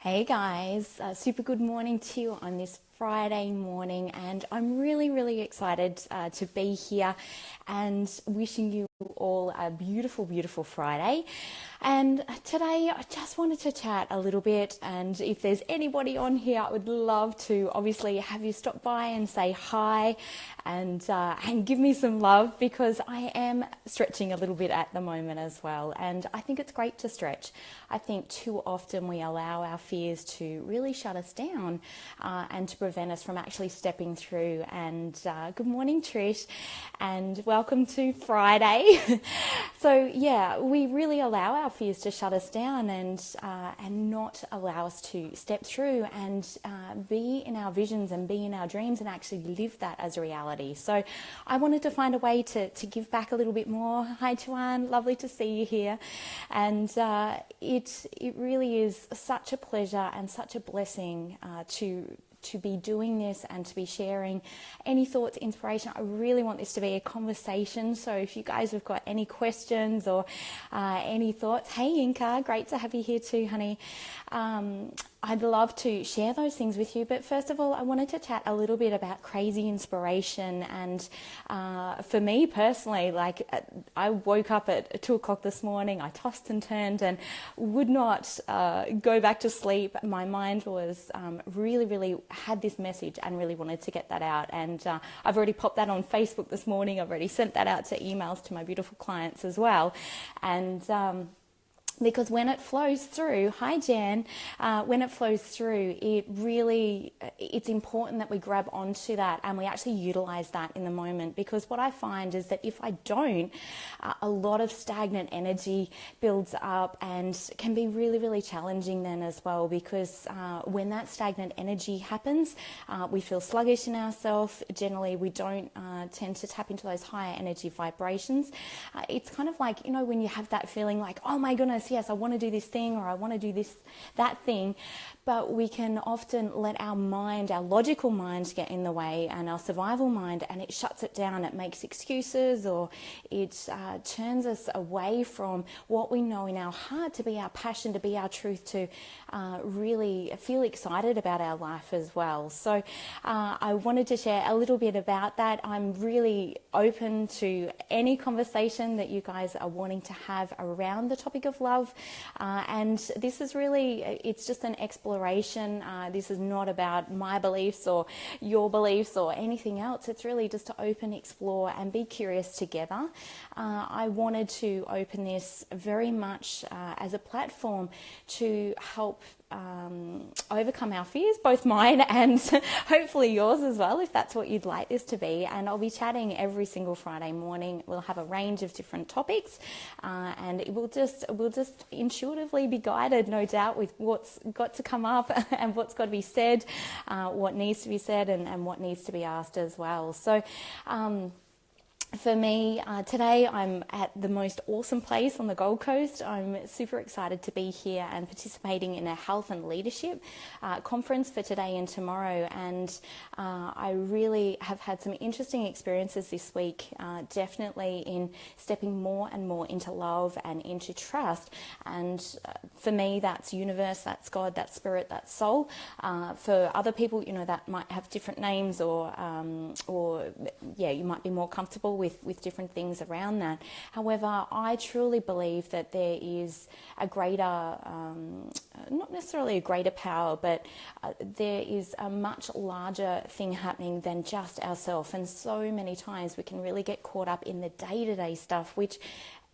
Hey guys, super good morning to you on this Friday morning, and I'm really excited to be here and wishing you all a beautiful Friday. And today I just wanted to chat a little bit, and if there's anybody on here, I would love to obviously have you stop by and say hi and give me some love, because I am stretching a little bit at the moment as well, and I think it's great to stretch. I think too often we allow our fears to really shut us down and to prevent us from actually stepping through. And good morning, Trish, and welcome to Friday. So yeah, we really allow our fears to shut us down and not allow us to step through and be in our visions and be in our dreams and actually live that as a reality. So I wanted to find a way to give back a little bit more. Hi, Joanne, lovely to see you here. And it really is such a pleasure and such a blessing to be doing this and to be sharing any thoughts, inspiration. I really want this to be a conversation. So if you guys have got any questions or any thoughts, hey Inka, great to have you here too, honey. I'd love to share those things with you. But first of all, I wanted to chat a little bit about crazy inspiration. And for me personally, like I woke up at 2 o'clock this morning, I tossed and turned and would not go back to sleep. My mind was really had this message and really wanted to get that out. And I've already popped that on Facebook this morning. I've already sent that out to emails to my beautiful clients as well. And because when it flows through, hi Jan, when it flows through, it's important that we grab onto that and we actually utilize that in the moment. Because what I find is that if I don't, a lot of stagnant energy builds up and can be really challenging then as well. Because when that stagnant energy happens, we feel sluggish in ourselves. Generally, we don't tend to tap into those higher energy vibrations. It's kind of like, when you have that feeling like, oh my goodness, yes, I want to do this thing, or I want to do that thing, but we can often let our mind, our logical mind, get in the way, and our survival mind, and it shuts it down. It makes excuses, or it turns us away from what we know in our heart to be our passion, to be our truth, to really feel excited about our life as well. So I wanted to share a little bit about that. I'm really open to any conversation that you guys are wanting to have around the topic of love. And this is really, it's just an exploration. This is not about my beliefs or your beliefs or anything else. It's really just to open, explore, and be curious together. I wanted to open this very much as a platform to help overcome our fears, both mine and hopefully yours as well, if that's what you'd like this to be. And I'll be chatting every single Friday morning. We'll have a range of different topics, and we'll just intuitively be guided, no doubt, with what's got to come up and what's got to be said, what needs to be said, and what needs to be asked as well. So for me, today I'm at the most awesome place on the Gold Coast. I'm super excited to be here and participating in a health and leadership conference for today and tomorrow. And I really have had some interesting experiences this week, definitely in stepping more and more into love and into trust. And for me, that's universe, that's God, that's spirit, that's soul. For other people, that might have different names, or you might be more comfortable with different things around that. However, I truly believe that there is a greater, not necessarily a greater power, but there is a much larger thing happening than just ourselves. And so many times we can really get caught up in the day-to-day stuff, which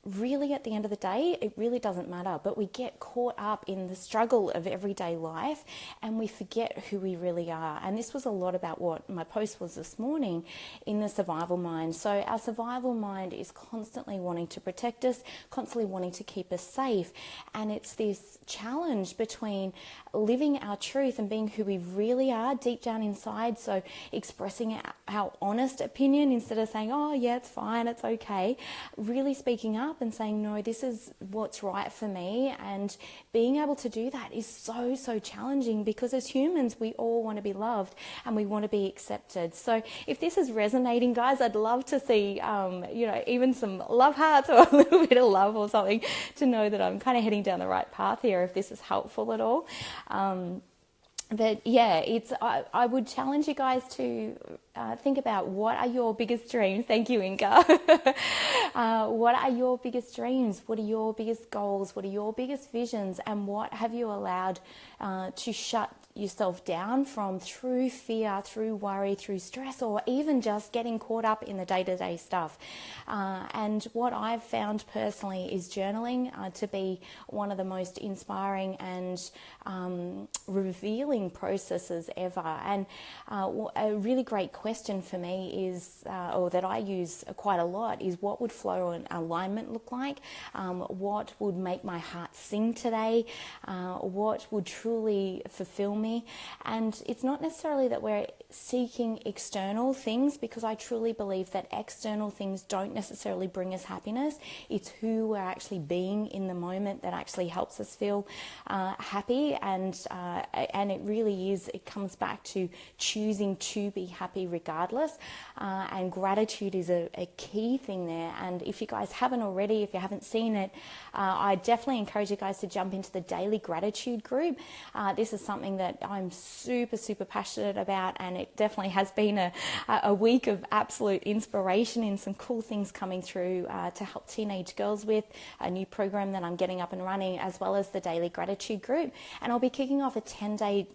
really, at the end of the day, it really doesn't matter, but we get caught up in the struggle of everyday life and we forget who we really are. And this was a lot about what my post was this morning in the survival mind. So our survival mind is constantly wanting to protect us, constantly wanting to keep us safe. And it's this challenge between living our truth and being who we really are deep down inside. So expressing our honest opinion instead of saying, oh yeah, it's fine, it's okay. Really speaking up up and saying, no, this is what's right for me. And being able to do that is so, so challenging, because as humans, we all want to be loved and we want to be accepted. So if this is resonating, guys, I'd love to see, even some love hearts or a little bit of love or something, to know that I'm kind of heading down the right path here, if this is helpful at all. But yeah, I would challenge you guys to think about, what are your biggest dreams? Thank you, Inga. What are your biggest dreams? What are your biggest goals? What are your biggest visions? And what have you allowed to shut yourself down from through fear, through worry, through stress, or even just getting caught up in the day-to-day stuff? And what I've found personally is journaling to be one of the most inspiring and revealing processes ever. And a really great question for me is, or that I use quite a lot, is what would flow and alignment look like? What would make my heart sing today? What would truly fulfill me? And it's not necessarily that we're seeking external things, because I truly believe that external things don't necessarily bring us happiness. It's who we're actually being in the moment that actually helps us feel happy. And it really is, it comes back to choosing to be happy regardless. And gratitude is a key thing there. And if you guys haven't already, if you haven't seen it, I definitely encourage you guys to jump into the Daily Gratitude group. This is something that I'm super, super passionate about, and it definitely has been a week of absolute inspiration and some cool things coming through to help teenage girls with a new program that I'm getting up and running, as well as the Daily Gratitude group. And I'll be kicking off a 10-day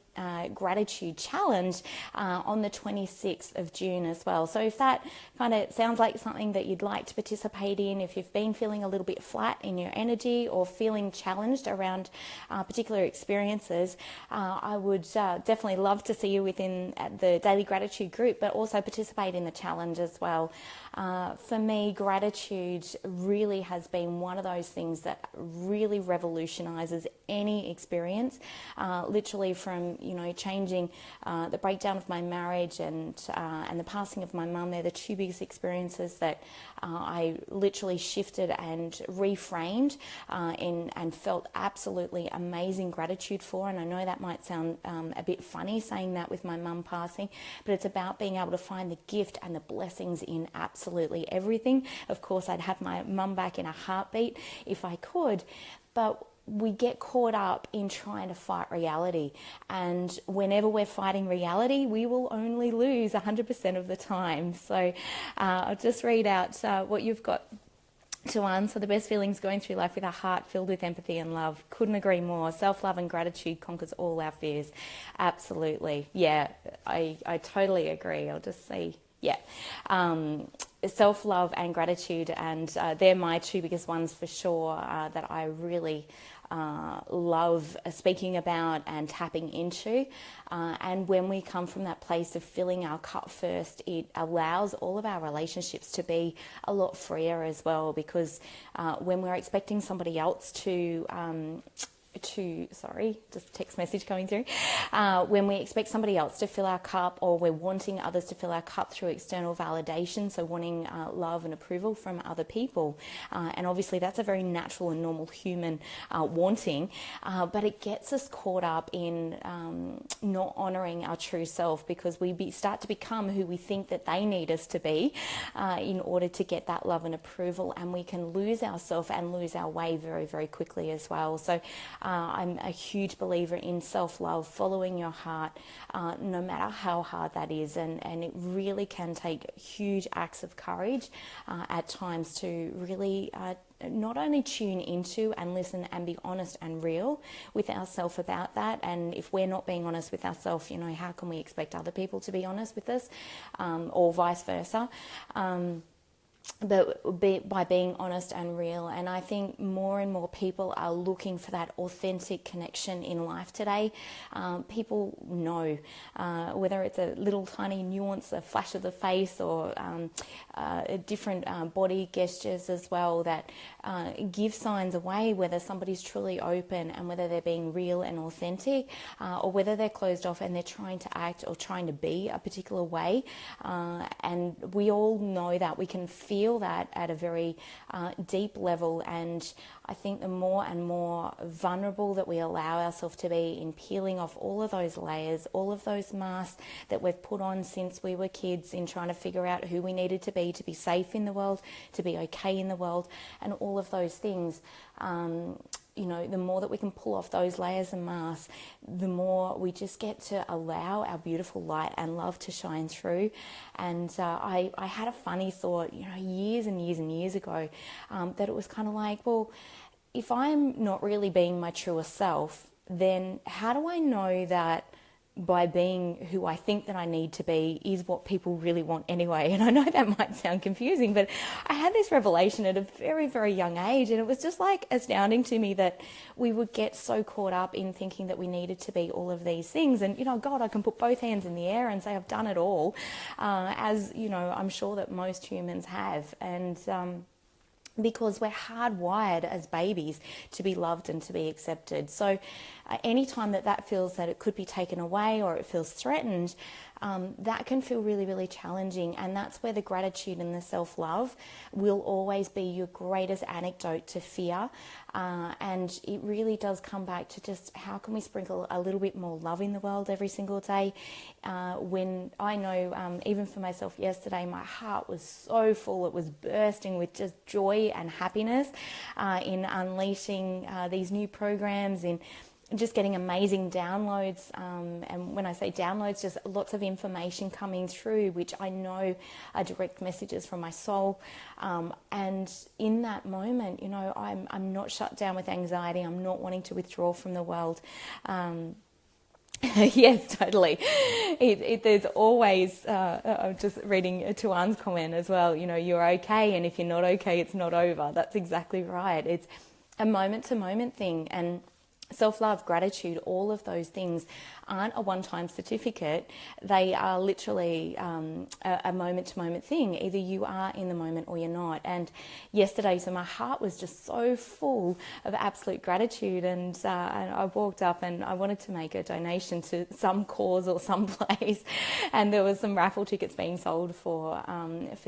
gratitude challenge on the 26th of June as well. So if that kind of sounds like something that you'd like to participate in, if you've been feeling a little bit flat in your energy or feeling challenged around particular experiences, I would definitely love to see you within the Daily Gratitude group, but also participate in the challenge as well. For me, gratitude really has been one of those things that really revolutionizes any experience, literally from changing the breakdown of my marriage and the passing of my mum. They're the two biggest experiences that I literally shifted and reframed and felt absolutely amazing gratitude for. And I know that might sound a bit funny saying that with my mum passing, but it's about being able to find the gift and the blessings in absolutely everything. Of course, I'd have my mum back in a heartbeat if I could, but we get caught up in trying to fight reality. And whenever we're fighting reality, we will only lose 100% of the time. So I'll just read out what you've got to answer. The best feelings going through life with a heart filled with empathy and love. Couldn't agree more. Self-love and gratitude conquers all our fears. Absolutely. Yeah, I totally agree. I'll just say, yeah. Self-love and gratitude, and they're my two biggest ones for sure, that I really love speaking about and tapping into. And when we come from that place of filling our cup first, it allows all of our relationships to be a lot freer as well, because when we're expecting somebody else sorry, just text message coming through. When we expect somebody else to fill our cup, or we're wanting others to fill our cup through external validation, so wanting love and approval from other people. And obviously that's a very natural and normal human wanting, but it gets us caught up in not honouring our true self, because we start to become who we think that they need us to be in order to get that love and approval, and we can lose ourselves and lose our way very, very quickly as well. So I'm a huge believer in self-love, following your heart, no matter how hard that is. And it really can take huge acts of courage at times to really not only tune into and listen and be honest and real with ourselves about that. And if we're not being honest with ourselves, how can we expect other people to be honest with us, or vice versa? But by being honest and real. And I think more and more people are looking for that authentic connection in life today. People know, whether it's a little tiny nuance, a flash of the face, or different body gestures as well, that give signs away whether somebody's truly open and whether they're being real and authentic, or whether they're closed off and they're trying to act or trying to be a particular way. And we all know that. We can feel feel that at a very deep level. And I think the more and more vulnerable that we allow ourselves to be in peeling off all of those layers, all of those masks that we've put on since we were kids in trying to figure out who we needed to be safe in the world, to be okay in the world, and all of those things, the more that we can pull off those layers and masks, the more we just get to allow our beautiful light and love to shine through. And I had a funny thought, years and years and years ago, that it was kind of like, well, if I'm not really being my truest self, then how do I know that by being who I think that I need to be is what people really want anyway? And I know that might sound confusing, but I had this revelation at a very, very young age, and it was just like astounding to me that we would get so caught up in thinking that we needed to be all of these things. And, God, I can put both hands in the air and say I've done it all, as, I'm sure that most humans have. And because we're hardwired as babies to be loved and to be accepted. So anytime that feels that it could be taken away or it feels threatened, that can feel really, really challenging. And that's where the gratitude and the self-love will always be your greatest antidote to fear. And it really does come back to just how can we sprinkle a little bit more love in the world every single day. When I know, even for myself yesterday, my heart was so full, it was bursting with just joy and happiness in unleashing these new programs, in just getting amazing downloads, and when I say downloads, just lots of information coming through, which I know are direct messages from my soul. And in that moment, I'm not shut down with anxiety. I'm not wanting to withdraw from the world. Yes, totally. There's always, I'm just reading Tuan's comment as well, you're okay, and if you're not okay, it's not over. That's exactly right. It's a moment-to-moment thing, and self-love, gratitude, all of those things aren't a one-time certificate. They are literally a moment-to-moment thing. Either you are in the moment or you're not. And yesterday, so my heart was just so full of absolute gratitude, and I walked up and I wanted to make a donation to some cause or some place, and there was some raffle tickets being sold for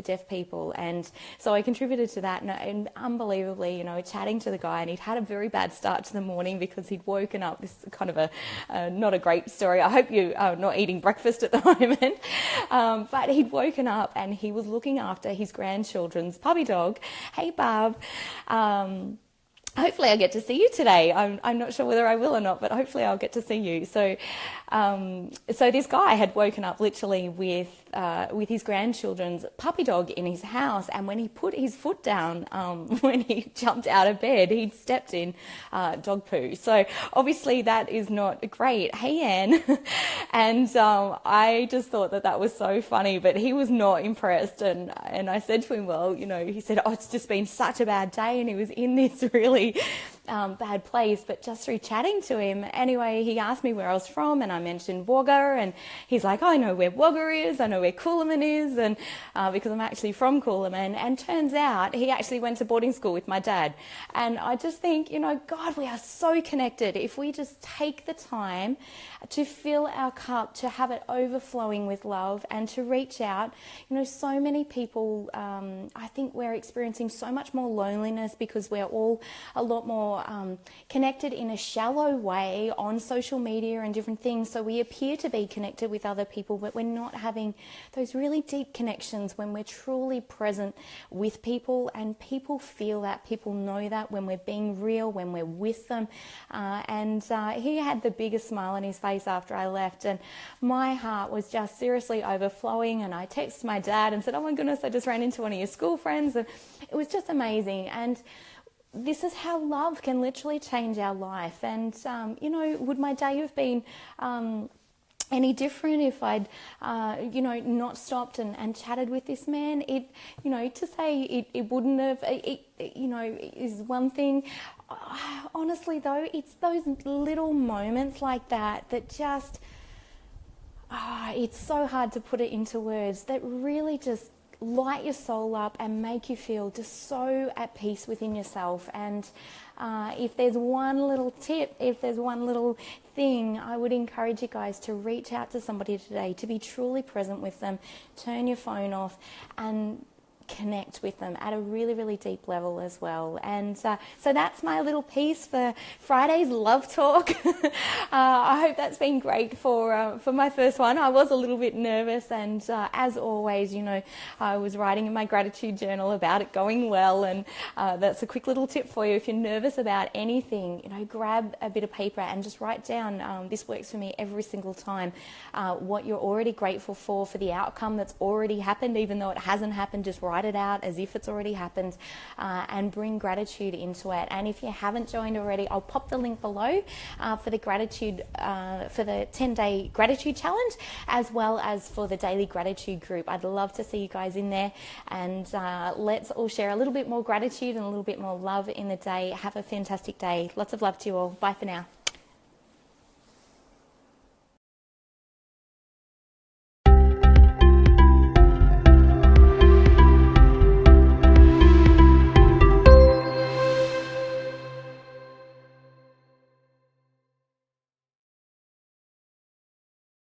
deaf people, and so I contributed to that. And unbelievably, chatting to the guy, and he'd had a very bad start to the morning because he'd woken up. This is kind of a not a great story. I hope you are not eating breakfast at the moment. But he'd woken up and he was looking after his grandchildren's puppy dog. Hey, Barb. Hopefully I get to see you today. I'm not sure whether I will or not, but hopefully I'll get to see you. So this guy had woken up literally with his grandchildren's puppy dog in his house, and when he put his foot down, when he jumped out of bed, he'd stepped in dog poo. So obviously that is not great. Hey, Anne. And I just thought that was so funny, but he was not impressed. And I said to him, well, he said, oh, it's just been such a bad day, and he was in this really bad place. But just through chatting to him, anyway, he asked me where I was from, and I mentioned Wagga, and he's like, I know where Wagga is, I know where Coolaman is, and because I'm actually from Coolaman. And turns out he actually went to boarding school with my dad. And I just think, God, we are so connected. If we just take the time to fill our cup, to have it overflowing with love, and to reach out. So many people, I think we're experiencing so much more loneliness because we're all a lot more connected in a shallow way on social media and different things. So we appear to be connected with other people, but we're not having those really deep connections when we're truly present with people, and people feel that, people know that when we're being real, when we're with them. And he had the biggest smile on his face after I left, and my heart was just seriously overflowing. And I texted my dad and said, oh my goodness, I just ran into one of your school friends, and it was just amazing. And this is how love can literally change our life. And, would my day have been any different if I'd, not stopped and chatted with this man? To say it wouldn't have, is one thing. Honestly, though, it's those little moments like that just, it's so hard to put it into words, that really just light your soul up and make you feel just so at peace within yourself. And if there's one little tip, if there's one little thing, I would encourage you guys to reach out to somebody today, to be truly present with them, turn your phone off, and connect with them at a really, really deep level as well. And so that's my little piece for Friday's Love Talk. I hope that's been great for my first one. I was a little bit nervous, and as always, you know, I was writing in my gratitude journal about it going well, and that's a quick little tip for you. If you're nervous about anything, you know, grab a bit of paper and just write down, this works for me every single time, what you're already grateful for the outcome that's already happened, even though it hasn't happened. Just write it out as if it's already happened, and bring gratitude into it. And if you haven't joined already, I'll pop the link below for the gratitude, for the 10-day gratitude challenge, as well as for the daily gratitude group. I'd love to see you guys in there, and let's all share a little bit more gratitude and a little bit more love in the day. Have a fantastic day. Lots of love to you all. Bye for now.